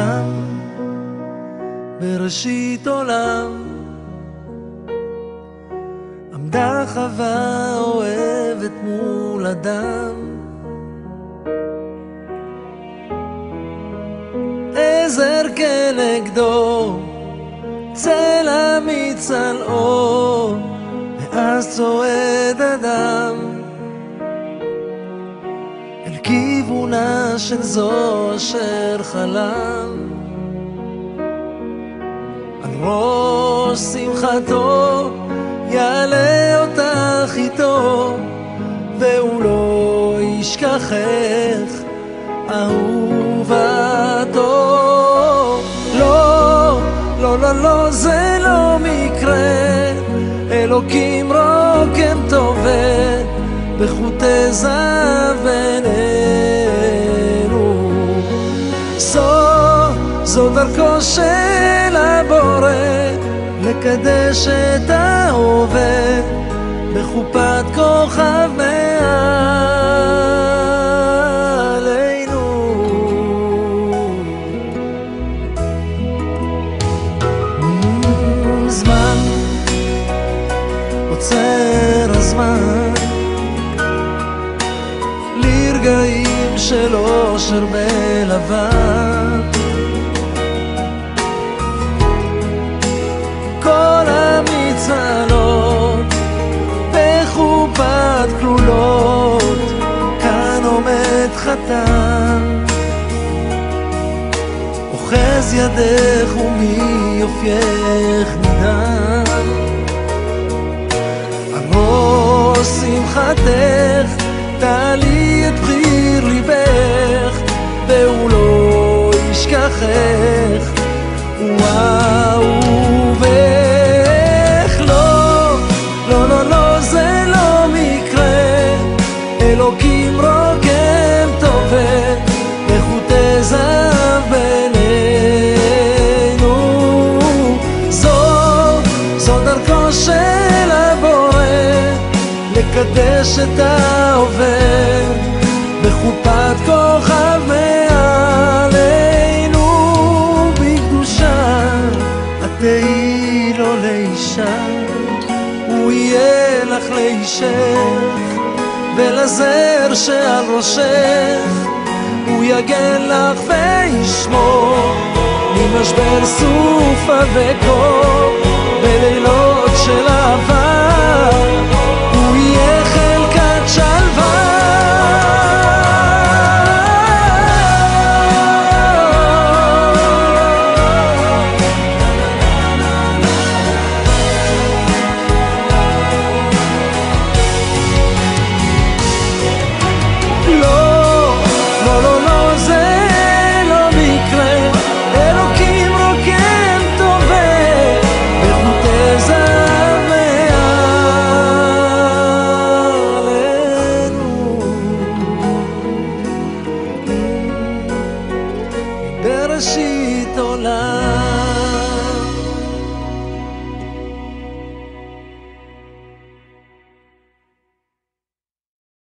שם בראשית עולם עמדה חווה אוהבת מול אדם, עזר כנגדו צל אמיץ על אור, ואז צועד אדם אל כיוונה של זו אשר חלם. על ראש שמחתו יעלה אותך איתו, והוא לא ישכחך אהובתו. לא, לא, לא, לא, זה לא מקרה, אלוקים רוקם טובת בחוטי זהב בינינו. זו דרכו של הבורא לקדש את ההווה בחופת כוכב מעלינו. זמן עוצר הזמן לרגעים של אושר בלבן, כל המצלות בחופת כלולות, כאן עומד חתן אוחז ידך ומיופייך נדהם. על ראש שמחתך תעלי את בחיר ליבך, והוא לא ישכחך ואהובך. לא, לא, לא, לא, זה לא מקרה, אלוקים רוקם טובת בחוטי זהב בינינו. זו דרכו של הבורא לקדש את ההווה בחופת כוכב מעלינו. בקדושה את תהיי לו לאישה, הוא יהיה לך לאישך, ולזר שעל ראשך הוא יגן לך וישמור ממשבר סופה וקור. בלילות של אהבה הוא יהיה חלקת שלווה. בראשית עולם